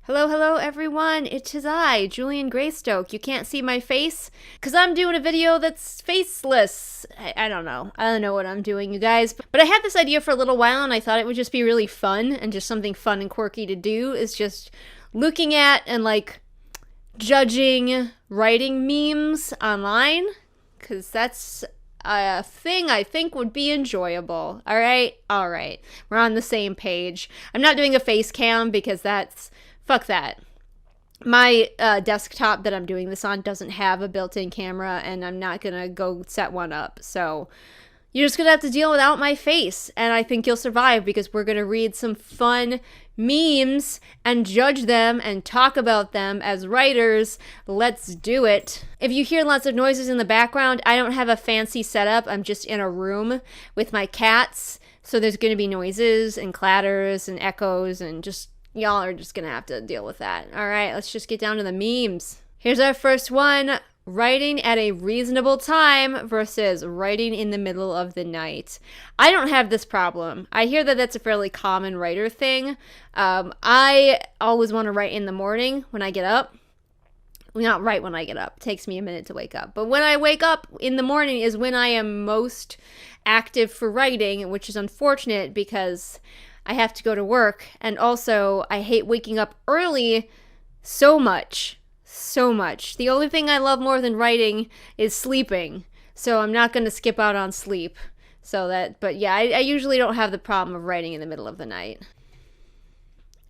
Hello, hello everyone, it is I, Julian Greystoke. You can't see my face, because I'm doing a video that's faceless. I don't know. I don't know what I'm doing, you guys. But I had this idea for a little while, and I thought it would just be really fun, and just something fun and quirky to do, is just looking at and, judging writing memes online, because that's a thing I think would be enjoyable. Alright? Alright. We're on the same page. I'm not doing a face cam, because fuck that. My desktop that I'm doing this on doesn't have a built-in camera, and I'm not gonna go set one up. So you're just gonna have to deal without my face, and I think you'll survive because we're gonna read some fun memes and judge them and talk about them as writers. Let's do it. If you hear lots of noises in the background, I don't have a fancy setup. I'm just in a room with my cats, so there's gonna be noises and clatters and echoes and just y'all are just gonna have to deal with that. Alright, let's just get down to the memes. Here's our first one. Writing at a reasonable time versus writing in the middle of the night. I don't have this problem. I hear that that's a fairly common writer thing. I always want to write in the morning when I get up. Well, not right when I get up. It takes me a minute to wake up. But when I wake up in the morning is when I am most active for writing, which is unfortunate because I have to go to work, and also I hate waking up early so much. The only thing I love more than writing is sleeping, so I'm not going to skip out on sleep. But yeah, I usually don't have the problem of writing in the middle of the night.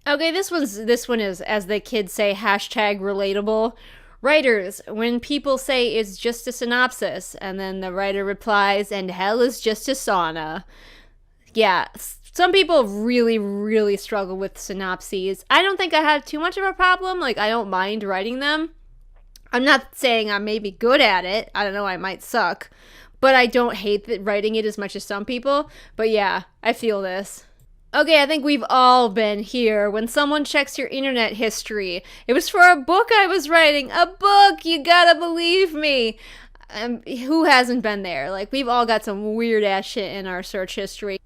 Okay, this one is, as the kids say, hashtag relatable. Writers, when people say it's just a synopsis, and then the writer replies, and hell is just a sauna. Yeah, some people really, really struggle with synopses. I don't think I have too much of a problem. I don't mind writing them. I'm not saying I'm maybe good at it. I don't know, I might suck. But I don't hate writing it as much as some people. But yeah, I feel this. Okay, I think we've all been here. When someone checks your internet history, it was for a book I was writing. A book! You gotta believe me! Who hasn't been there? We've all got some weird-ass shit in our search history.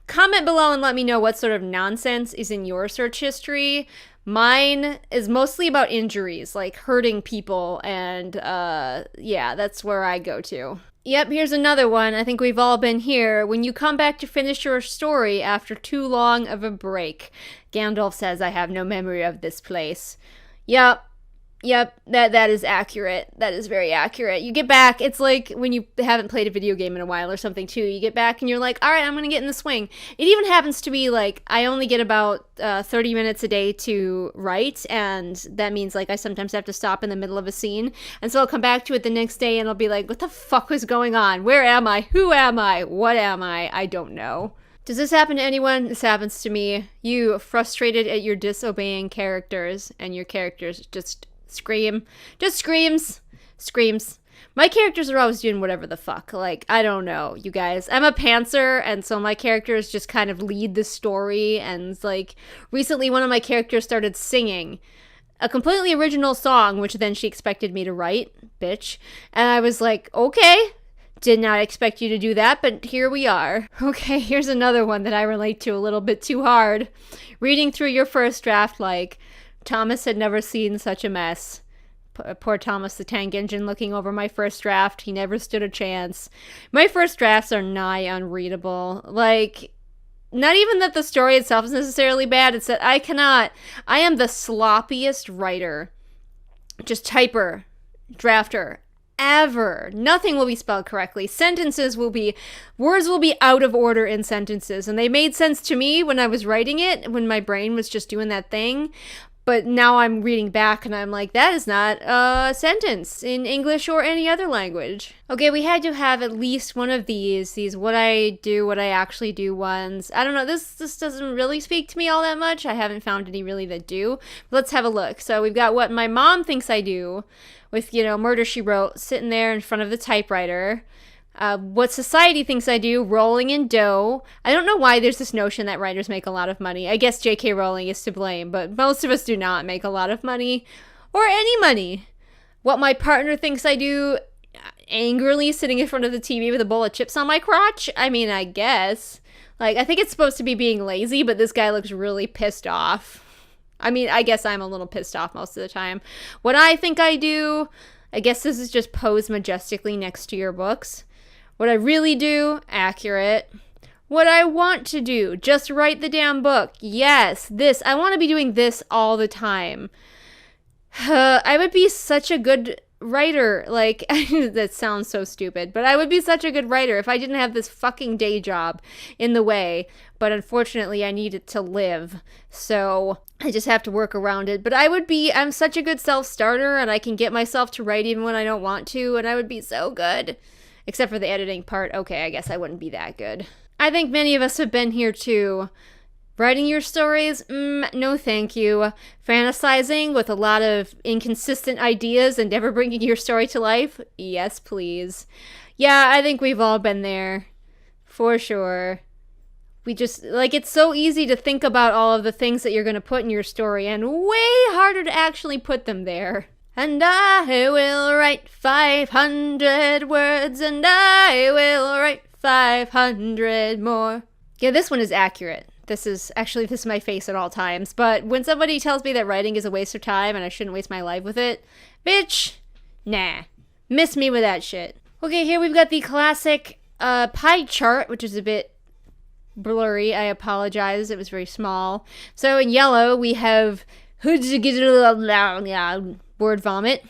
Comment below and let me know what sort of nonsense is in your search history. Mine is mostly about injuries, hurting people, and yeah, that's where I go to. Yep, here's another one. I think we've all been here. When you come back to finish your story after too long of a break. Gandalf says, I have no memory of this place. Yep, that is accurate. That is very accurate. You get back, it's like when you haven't played a video game in a while or something too. You get back and you're like, alright, I'm gonna get in the swing. It even happens to be I only get about 30 minutes a day to write, and that means I sometimes have to stop in the middle of a scene. And so I'll come back to it the next day and I'll be like, what the fuck was going on? Where am I? Who am I? What am I? I don't know. Does this happen to anyone? This happens to me. You frustrated at your disobeying characters, and your characters just screams. My characters are always doing whatever the fuck. I don't know, you guys. I'm a pantser, and so my characters just kind of lead the story, and recently one of my characters started singing a completely original song, which then she expected me to write, bitch. And I was like, okay, did not expect you to do that, but here we are. Okay, here's another one that I relate to a little bit too hard. Reading through your first draft Thomas had never seen such a mess. Poor Thomas the Tank Engine looking over my first draft. He never stood a chance. My first drafts are nigh unreadable. Not even that the story itself is necessarily bad. It's that I am the sloppiest writer. Just typer, drafter, ever. Nothing will be spelled correctly. Words will be out of order in sentences. And they made sense to me when I was writing it, when my brain was just doing that thing. But now I'm reading back and I'm like, that is not a sentence in English or any other language. Okay, we had to have at least one of these what I actually do ones. I don't know, this doesn't really speak to me all that much. I haven't found any really that do. But let's have a look. So we've got what my mom thinks I do with, Murder, She Wrote, sitting there in front of the typewriter. What society thinks I do, rolling in dough. I don't know why there's this notion that writers make a lot of money. I guess J.K. Rowling is to blame, but most of us do not make a lot of money. Or any money. What my partner thinks I do, angrily sitting in front of the TV with a bowl of chips on my crotch. I mean, I guess. I think it's supposed to be being lazy, but this guy looks really pissed off. I mean, I guess I'm a little pissed off most of the time. What I think I do, I guess this is just pose majestically next to your books. What I really do, accurate. What I want to do, just write the damn book. Yes, this. I want to be doing this all the time. I would be such a good writer. Like, that sounds so stupid, but I would be such a good writer if I didn't have this fucking day job in the way. But unfortunately, I need it to live. So I just have to work around it. But I'm such a good self-starter, and I can get myself to write even when I don't want to, and I would be so good. Except for the editing part. Okay, I guess I wouldn't be that good. I think many of us have been here too. Writing your stories? No thank you. Fantasizing with a lot of inconsistent ideas and never bringing your story to life? Yes, please. Yeah, I think we've all been there. For sure. We just, like, it's so easy to think about all of the things that you're going to put in your story, and way harder to actually put them there. And I will write 500 words, and I will write 500 more. Yeah, this one is accurate. This is my face at all times. But when somebody tells me that writing is a waste of time and I shouldn't waste my life with it, bitch, nah. Miss me with that shit. Okay, here we've got the classic pie chart, which is a bit blurry. I apologize. It was very small. So in yellow, we have word vomit,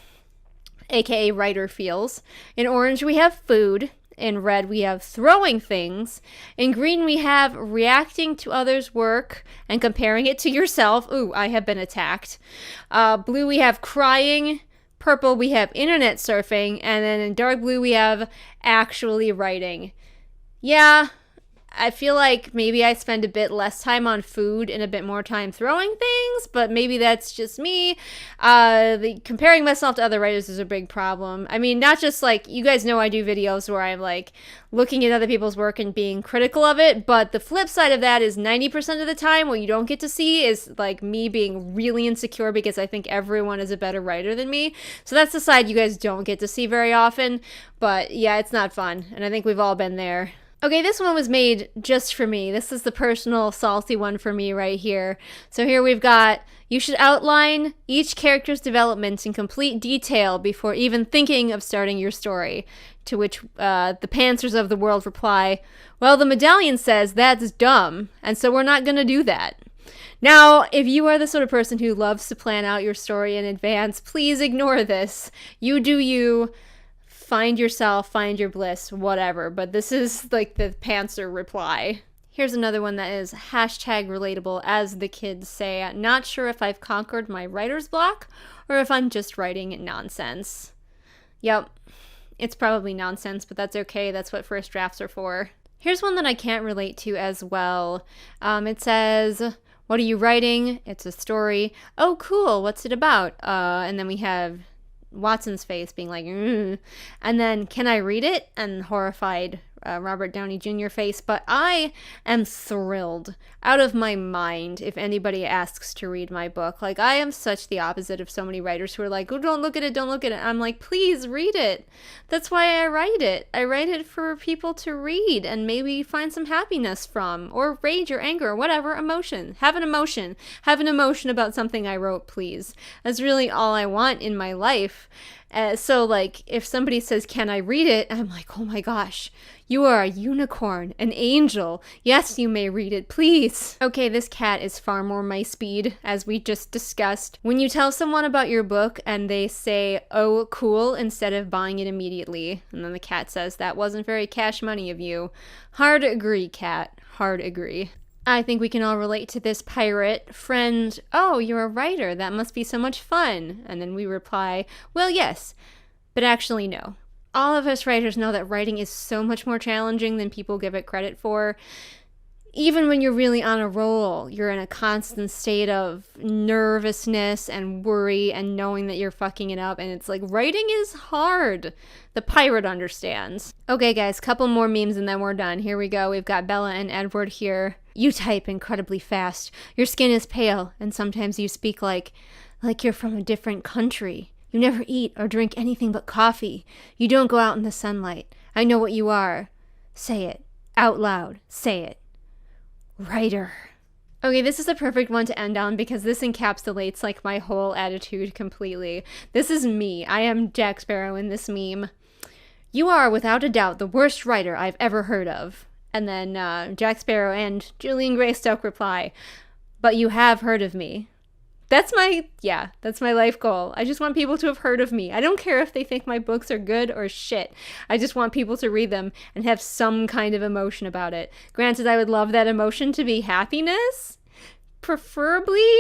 aka writer feels. In orange, we have food. In red, we have throwing things. In green, we have reacting to others' work and comparing it to yourself. Ooh, I have been attacked. Blue, we have crying. Purple, we have internet surfing. And then in dark blue, we have actually writing. Yeah, I feel like maybe I spend a bit less time on food and a bit more time throwing things, but maybe that's just me. Comparing myself to other writers is a big problem. I mean, not just like, you guys know I do videos where I'm like looking at other people's work and being critical of it, but the flip side of that is 90% of the time what you don't get to see is like me being really insecure because I think everyone is a better writer than me. So that's the side you guys don't get to see very often, but yeah, it's not fun, and I think we've all been there. Okay, this one was made just for me. This is the personal salty one for me right here. So here we've got, you should outline each character's development in complete detail before even thinking of starting your story. To which the Panthers of the world reply, well, the medallion says that's dumb, and so we're not going to do that. Now, if you are the sort of person who loves to plan out your story in advance, please ignore this. You do you. Find yourself, find your bliss, whatever. But this is like the Panther reply. Here's another one that is hashtag relatable, as the kids say. Not sure if I've conquered my writer's block or if I'm just writing nonsense. Yep, it's probably nonsense, but that's okay. That's what first drafts are for. Here's one that I can't relate to as well. It says, what are you writing? It's a story. Oh, cool. What's it about? And then we have Watson's face being like, and then, can I read it? And horrified Robert Downey Jr. face. But I am thrilled out of my mind if anybody asks to read my book. Like, I am such the opposite of so many writers who are like, oh, don't look at it, don't look at it. I'm like, please read it. That's why I write it. I write it for people to read and maybe find some happiness from, or rage or anger or whatever emotion. Have an emotion. Have an emotion about something I wrote, please. That's really all I want in my life. So, like, if somebody says, can I read it? I'm like, oh my gosh, you are a unicorn, an angel. Yes, you may read it, please. Okay, this cat is far more my speed, as we just discussed. When you tell someone about your book and they say, oh, cool, instead of buying it immediately, and then the cat says, that wasn't very cash money of you. Hard agree, cat. Hard agree. I think we can all relate to this pirate friend. Oh, you're a writer. That must be so much fun. And then we reply, well, yes, but actually no. All of us writers know that writing is so much more challenging than people give it credit for. Even when you're really on a roll, you're in a constant state of nervousness and worry and knowing that you're fucking it up. And it's like, writing is hard. The pirate understands. Okay, guys, couple more memes and then we're done. Here we go. We've got Bella and Edward here. You type incredibly fast. Your skin is pale, and sometimes you speak like you're from a different country. You never eat or drink anything but coffee. You don't go out in the sunlight. I know what you are. Say it. Out loud. Say it. Writer. Okay, this is a perfect one to end on because this encapsulates like my whole attitude completely. This is me. I am Jack Sparrow in this meme. You are without a doubt the worst writer I've ever heard of. And then Jack Sparrow and Julian Greystoke reply, but you have heard of me. That's my life goal. I just want people to have heard of me. I don't care if they think my books are good or shit. I just want people to read them and have some kind of emotion about it. Granted, I would love that emotion to be happiness, preferably,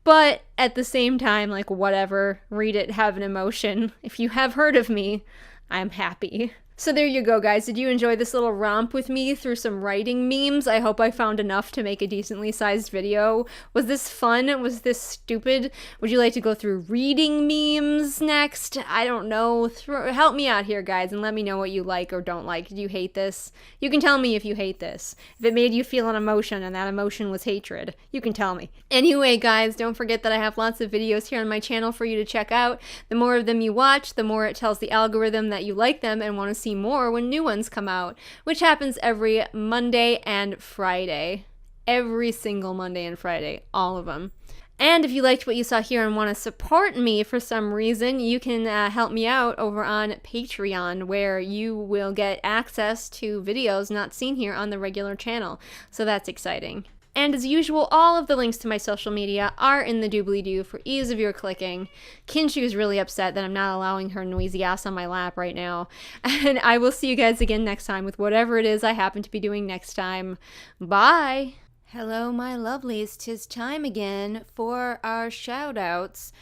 but at the same time, like, whatever, read it, have an emotion. If you have heard of me, I'm happy. So there you go, guys. Did you enjoy this little romp with me through some writing memes? I hope I found enough to make a decently sized video. Was this fun? Was this stupid? Would you like to go through reading memes next? I don't know. Help me out here, guys, and let me know what you like or don't like. Did you hate this? You can tell me if you hate this. If it made you feel an emotion and that emotion was hatred, you can tell me. Anyway, guys, don't forget that I have lots of videos here on my channel for you to check out. The more of them you watch, the more it tells the algorithm that you like them and want to see more when new ones come out, which happens every Monday and Friday. Every single Monday and Friday, all of them. And if you liked what you saw here and want to support me for some reason, you can help me out over on Patreon, where you will get access to videos not seen here on the regular channel. So that's exciting. And as usual, all of the links to my social media are in the doobly-doo for ease of your clicking. Kinshou is really upset that I'm not allowing her noisy ass on my lap right now. And I will see you guys again next time with whatever it is I happen to be doing next time. Bye! Hello, my lovelies. 'Tis time again for our shout-outs.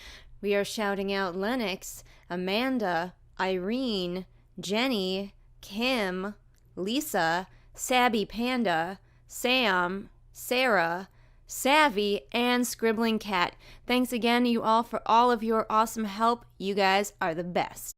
We are shouting out Lennox, Amanda, Irene, Jenny, Kim, Lisa, Sabby Panda, Sam, Sarah, Savvy, and Scribbling Cat. Thanks again, you all, for all of your awesome help. You guys are the best.